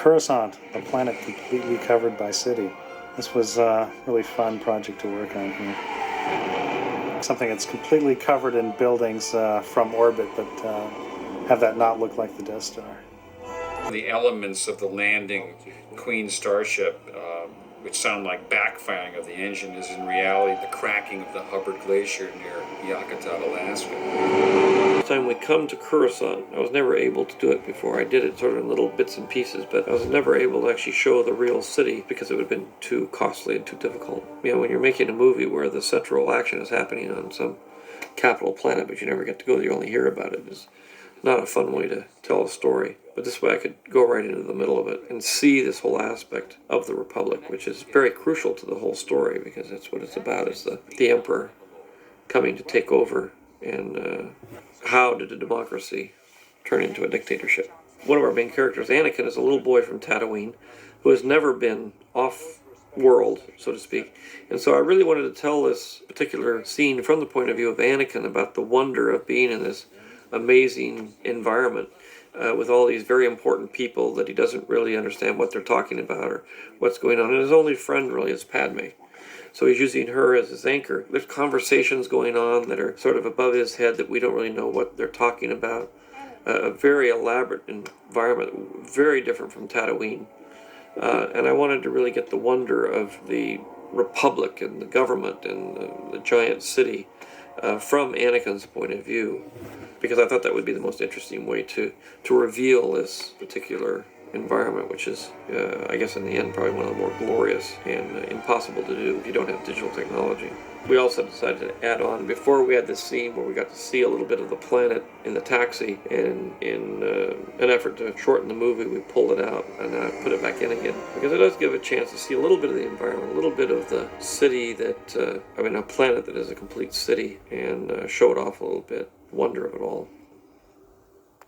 Coruscant, the planet completely covered by city. This was a really fun project to work on here. Something that's completely covered in buildings from orbit, but have that not look like the Death Star. The elements of the landing Queen starship, which sound like backfiring of the engine, is in reality the cracking of the Hubbard Glacier near Yakutat, Alaska. The time we come to Coruscant, I was never able to do it before. I did it sort of in little bits and pieces, but I was never able to actually show the real city because it would have been too costly and too difficult. You know, when you're making a movie where the central action is happening on some capital planet, but you never get to go there, you only hear about it, is not a fun way to tell a story. But this way I could go right into the middle of it and see this whole aspect of the Republic, which is very crucial to the whole story because that's what it's about, is the Emperor coming to take over, and how did a democracy turn into a dictatorship. One of our main characters, Anakin, is a little boy from Tatooine who has never been off-world, so to speak. And so I really wanted to tell this particular scene from the point of view of Anakin about the wonder of being in this amazing environment with all these very important people that he doesn't really understand what they're talking about or what's going on. And his only friend really is Padme. So he's using her as his anchor. There's conversations going on that are sort of above his head that we don't really know what they're talking about. A very elaborate environment, very different from Tatooine. And I wanted to really get the wonder of the Republic and the government and the giant city from Anakin's point of view, because I thought that would be the most interesting way to reveal this particular environment, which is, I guess in the end, probably one of the more glorious and impossible to do if you don't have digital technology. We also decided to add on, before we had this scene where we got to see a little bit of the planet in the taxi, and in an effort to shorten the movie, we pulled it out and put it back in again, because it does give a chance to see a little bit of the environment, a little bit of the city that, a planet that is a complete city, and show it off a little bit, wonder of it all.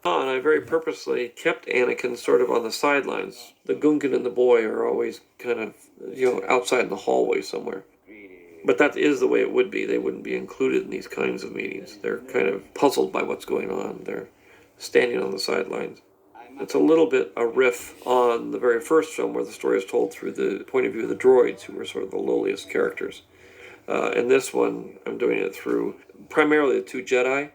And I very purposely kept Anakin sort of on the sidelines. The Gungan and the boy are always kind of, outside in the hallway somewhere. But that is the way it would be. They wouldn't be included in these kinds of meetings. They're kind of puzzled by what's going on. They're standing on the sidelines. It's a little bit a riff on the very first film where the story is told through the point of view of the droids, who were sort of the lowliest characters. In this one, I'm doing it through primarily the two Jedi,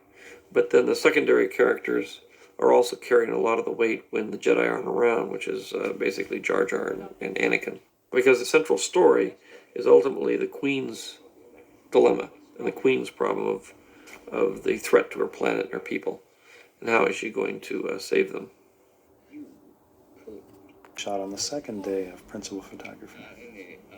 but then the secondary characters are also carrying a lot of the weight when the Jedi aren't around, which is basically Jar Jar and Anakin. Because the central story is ultimately the Queen's dilemma and the Queen's problem of the threat to her planet and her people, and how is she going to save them. Shot on the second day of principal photography.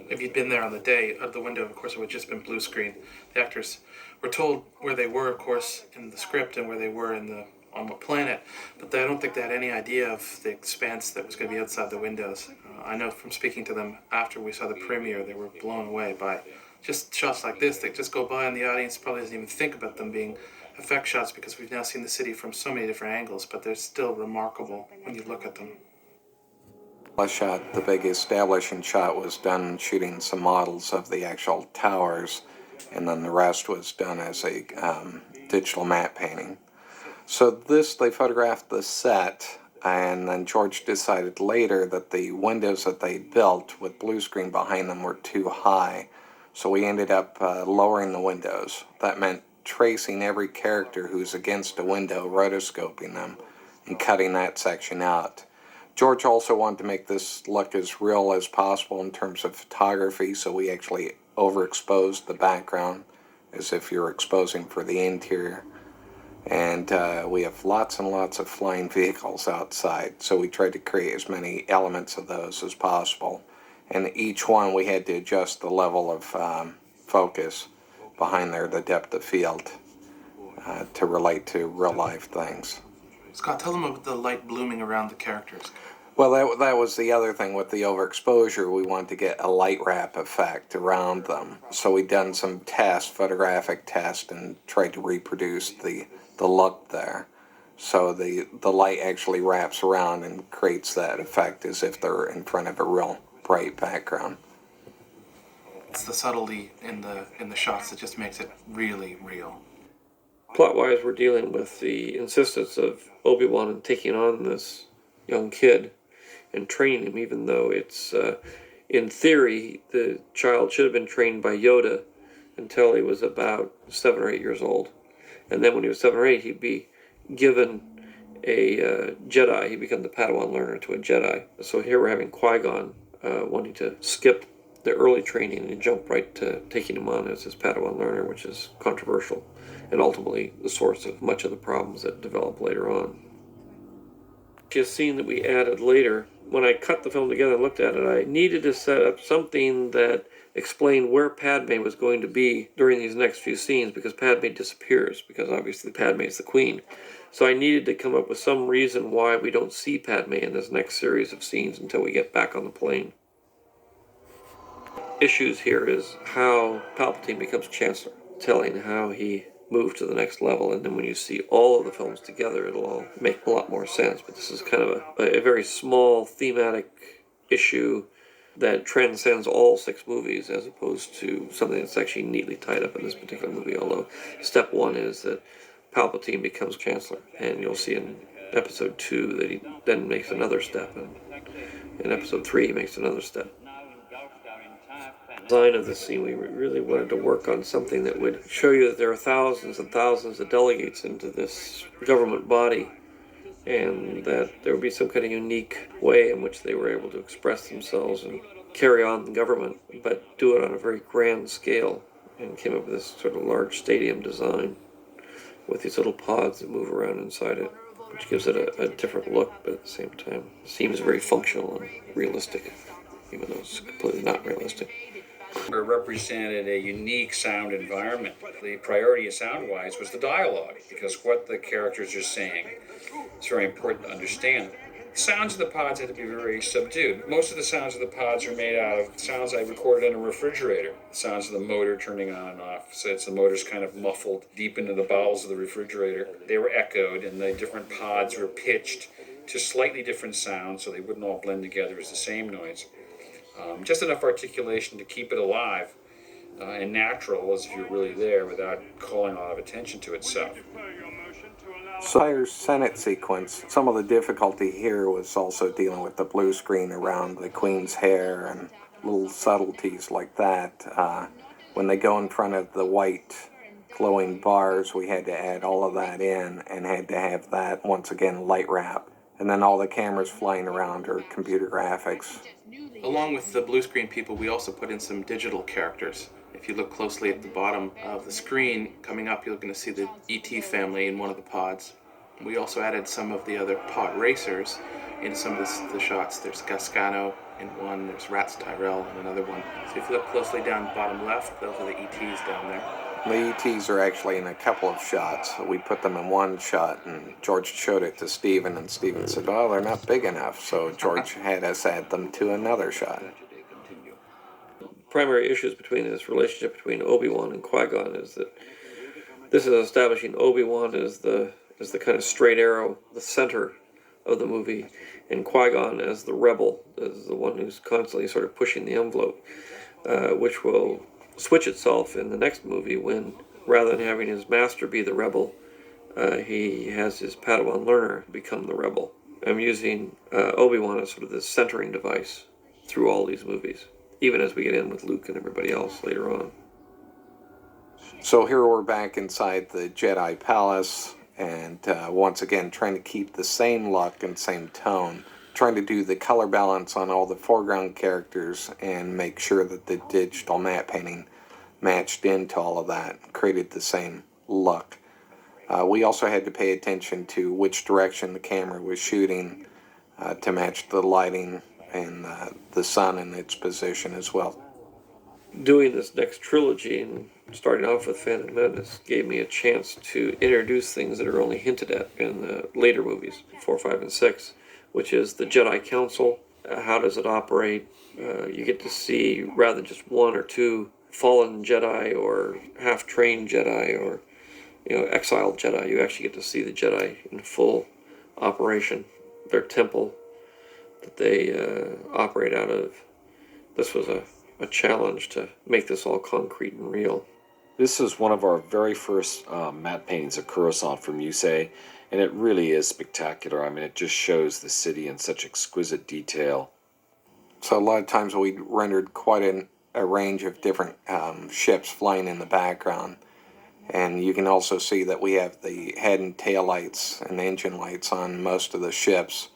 If you'd been there on the day of the window, of course, it would have just been blue screen. The actors were told where they were, of course, in the script and where they were on what planet, but I don't think they had any idea of the expanse that was going to be outside the windows. I know from speaking to them after we saw the premiere, they were blown away by just shots like this. They just go by and the audience probably doesn't even think about them being effect shots because we've now seen the city from so many different angles, but they're still remarkable when you look at them. The big establishing shot was done shooting some models of the actual towers, and then the rest was done as a digital matte painting. So they photographed the set, and then George decided later that the windows that they built with blue screen behind them were too high. So we ended up lowering the windows. That meant tracing every character who's against a window, rotoscoping them, and cutting that section out. George also wanted to make this look as real as possible in terms of photography, so we actually overexposed the background as if you're exposing for the interior. And we have lots and lots of flying vehicles outside, so we tried to create as many elements of those as possible. And each one we had to adjust the level of focus behind there, the depth of field, to relate to real-life things. Scott, tell them about the light blooming around the characters. Well, that was the other thing with the overexposure. We wanted to get a light wrap effect around them. So we done some photographic tests, and tried to reproduce the look there. So the light actually wraps around and creates that effect as if they're in front of a real bright background. It's the subtlety in the shots that just makes it really real. Plot-wise, we're dealing with the insistence of Obi-Wan in taking on this young kid, and training him, even though it's, in theory, the child should have been trained by Yoda until he was about 7 or 8 years old. And then when he was 7 or 8, he'd be given a Jedi. He'd become the Padawan learner to a Jedi. So here we're having Qui-Gon wanting to skip the early training and jump right to taking him on as his Padawan learner, which is controversial and ultimately the source of much of the problems that develop later on. A scene that we added later, when I cut the film together and looked at it, I needed to set up something that explained where Padme was going to be during these next few scenes, because Padme disappears, because obviously Padme is the queen. So I needed to come up with some reason why we don't see Padme in this next series of scenes until we get back on the plane. Issues here is how Palpatine becomes Chancellor, telling how he moved to the next level, and then when you see all of the films together, it'll all make a lot more sense. But this is kind of a very small thematic issue that transcends all 6 movies, as opposed to something that's actually neatly tied up in this particular movie, although step 1 is that Palpatine becomes Chancellor, and you'll see in episode 2 that he then makes another step, and in episode 3 he makes another step. Design of the scene, we really wanted to work on something that would show you that there are thousands and thousands of delegates into this government body, and that there would be some kind of unique way in which they were able to express themselves and carry on the government, but do it on a very grand scale, and came up with this sort of large stadium design with these little pods that move around inside it, which gives it a different look, but at the same time seems very functional and realistic, even though it's completely not realistic. Represented a unique sound environment. The priority sound-wise was the dialogue, because what the characters are saying is very important to understand. The sounds of the pods had to be very subdued. Most of the sounds of the pods are made out of sounds I recorded in a refrigerator. The sounds of the motor turning on and off. So it's the motor's kind of muffled deep into the bowels of the refrigerator. They were echoed, and the different pods were pitched to slightly different sounds, so they wouldn't all blend together as the same noise. Just enough articulation to keep it alive and natural, as if you're really there, without calling a lot of attention to itself. So, entire Senate sequence, some of the difficulty here was also dealing with the blue screen around the Queen's hair and little subtleties like that. When they go in front of the white glowing bars, we had to add all of that in and had to have that, once again, light wrap. And then all the cameras flying around are computer graphics. Along with the blue screen people, we also put in some digital characters. If you look closely at the bottom of the screen, coming up, you're going to see the ET family in one of the pods. We also added some of the other pod racers in some of the shots. There's Gascano in one, there's Rats Tyrell in another one. So if you look closely down bottom left, those are the ETs down there. The ETs are actually in a couple of shots. We put them in one shot, and George showed it to Stephen, and Stephen said, "Oh, they're not big enough." So George had us add them to another shot. Primary issues between this relationship between Obi-Wan and Qui-Gon is that this is establishing Obi-Wan as the kind of straight arrow, the center of the movie, and Qui-Gon as the rebel, as the one who's constantly sort of pushing the envelope, which will switch itself in the next movie when, rather than having his master be the rebel, he has his Padawan learner become the rebel. I'm using Obi-Wan as sort of this centering device through all these movies, even as we get in with Luke and everybody else later on. So here we're back inside the Jedi Palace, and once again trying to keep the same look and same tone, trying to do the color balance on all the foreground characters and make sure that the digital matte painting matched into all of that, created the same look. We also had to pay attention to which direction the camera was shooting to match the lighting and the sun in its position as well. Doing this next trilogy and starting off with Phantom Menace gave me a chance to introduce things that are only hinted at in the later movies, 4, 5, and 6, which is the Jedi Council. How does it operate? You get to see, rather than just 1 or 2 fallen Jedi or half-trained Jedi or exiled Jedi, you actually get to see the Jedi in full operation, their temple that they operate out of. This was a challenge to make this all concrete and real. This is one of our very first matte paintings of Coruscant from Yusei, And it really is spectacular. I mean, it just shows the city in such exquisite detail. So a lot of times we rendered quite a range of different ships flying in the background. And you can also see that we have the head and tail lights and engine lights on most of the ships.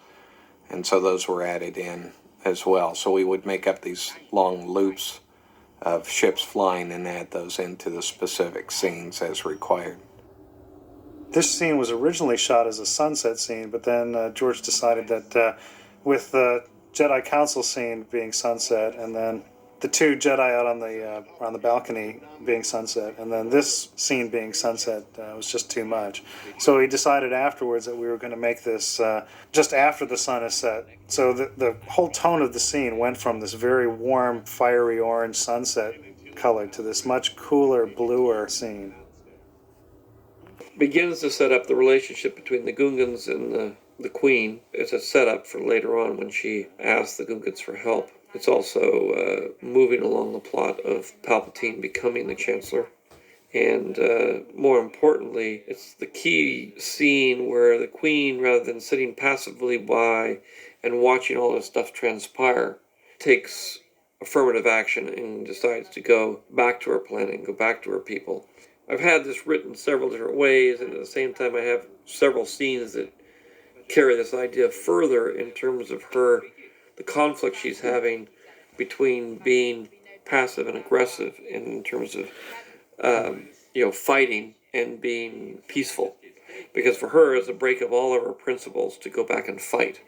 And so those were added in as well. So we would make up these long loops of ships flying and add those into the specific scenes as required. This scene was originally shot as a sunset scene, but then George decided that with the Jedi Council scene being sunset, and then the two Jedi out on the balcony being sunset, and then this scene being sunset was just too much. So he decided afterwards that we were going to make this just after the sun is set. So the whole tone of the scene went from this very warm, fiery orange sunset color to this much cooler, bluer scene. Begins to set up the relationship between the Gungans and the Queen. It's a setup for later on when she asks the Gungans for help. It's also moving along the plot of Palpatine becoming the Chancellor. And more importantly, it's the key scene where the Queen, rather than sitting passively by and watching all this stuff transpire, takes affirmative action and decides to go back to her planet and go back to her people. I've had this written several different ways, and at the same time I have several scenes that carry this idea further in terms of her, the conflict she's having between being passive and aggressive in terms of fighting and being peaceful. Because for her, it's a break of all of her principles to go back and fight.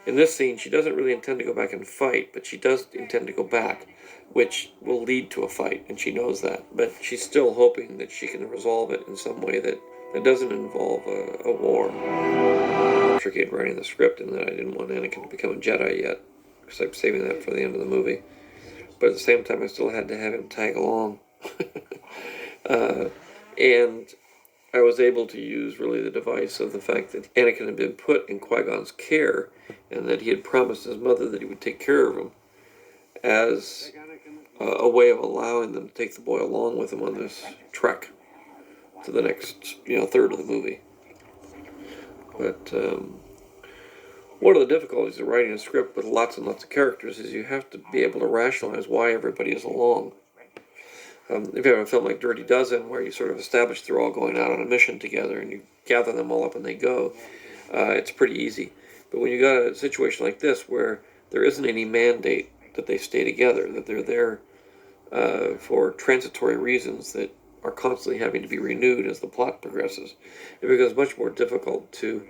In this scene, she doesn't really intend to go back and fight, but she does intend to go back, which will lead to a fight, and she knows that. But she's still hoping that she can resolve it in some way that doesn't involve a war. I'm tricky at writing the script in that I didn't want Anakin to become a Jedi yet, because I'm saving that for the end of the movie. But at the same time, I still had to have him tag along. And I was able to use really the device of the fact that Anakin had been put in Qui-Gon's care and that he had promised his mother that he would take care of him as a way of allowing them to take the boy along with him on this trek to the next third of the movie. But one of the difficulties of writing a script with lots and lots of characters is you have to be able to rationalize why everybody is along. If you have a film like Dirty Dozen, where you sort of establish they're all going out on a mission together and you gather them all up and they go, it's pretty easy. But when you got a situation like this where there isn't any mandate that they stay together, that they're there for transitory reasons that are constantly having to be renewed as the plot progresses, it becomes much more difficult to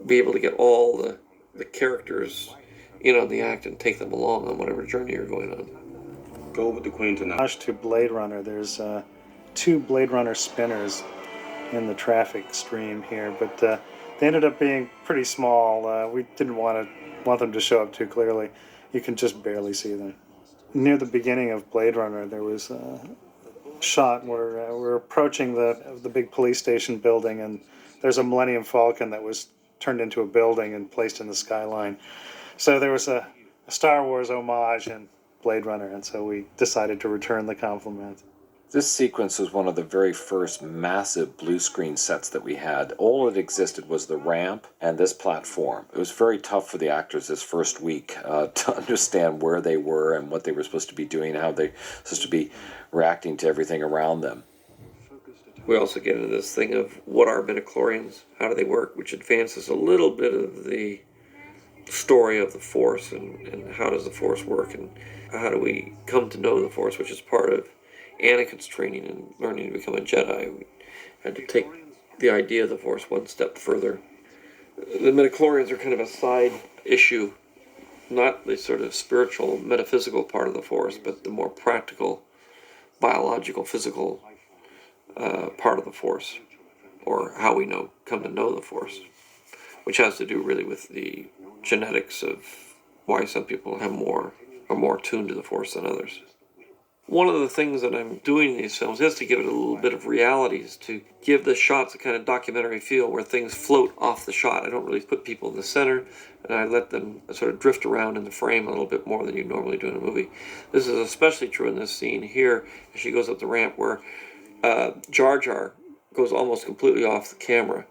be able to get all the characters in on the act and take them along on whatever journey you're going on. Go with the Queen tonight. Homage to Blade Runner. There's 2 Blade Runner spinners in the traffic stream here, but they ended up being pretty small. We didn't want them to show up too clearly. You can just barely see them. Near the beginning of Blade Runner, there was a shot where we're approaching the big police station building, and there's a Millennium Falcon that was turned into a building and placed in the skyline. So there was a Star Wars homage in Blade Runner, and so we decided to return the compliment. This sequence was one of the very first massive blue screen sets that we had. All that existed was the ramp and this platform. It was very tough for the actors this first week to understand where they were and what they were supposed to be doing, how they were supposed to be reacting to everything around them. We also get into this thing of what are midichlorians, how do they work, which advances a little bit of the story of the Force and how does the Force work and how do we come to know the Force, which is part of Anakin's training and learning to become a Jedi. We had to take the idea of the Force one step further. The midichlorians are kind of a side issue, not the sort of spiritual, metaphysical part of the Force, but the more practical, biological, physical part of the Force, or how we come to know the Force, which has to do really with the genetics of why some people are more tuned to the Force than others. One of the things that I'm doing in these films is to give it a little bit of realities, to give the shots a kind of documentary feel where things float off the shot. I don't really put people in the center, and I let them sort of drift around in the frame a little bit more than you normally do in a movie. This is especially true in this scene here, as she goes up the ramp, where Jar Jar goes almost completely off the camera.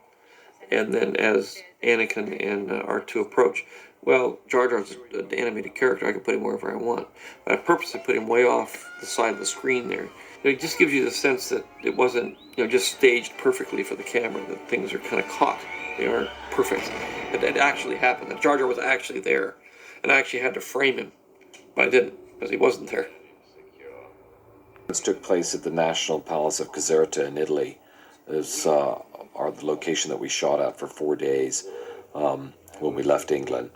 And then as Anakin and R2 approach, well, Jar Jar's an animated character. I can put him wherever I want. But I purposely put him way off the side of the screen there. It just gives you the sense that it wasn't, just staged perfectly for the camera, that things are kind of caught. They aren't perfect. It actually happened. That Jar Jar was actually there. And I actually had to frame him. But I didn't, because he wasn't there. This took place at the National Palace of Caserta in Italy. It's the location that we shot at for 4 days when we left England.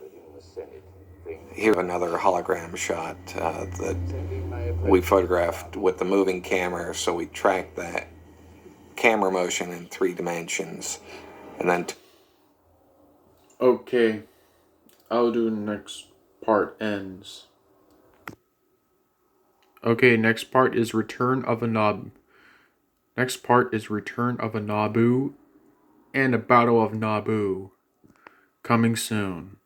Here another hologram shot that we photographed with the moving camera, so we tracked that camera motion in 3 dimensions, and then Okay, I'll do next part ends. Okay, next part is Return of a Naboo. Next part is Return of a Naboo and a Battle of Naboo. Coming soon.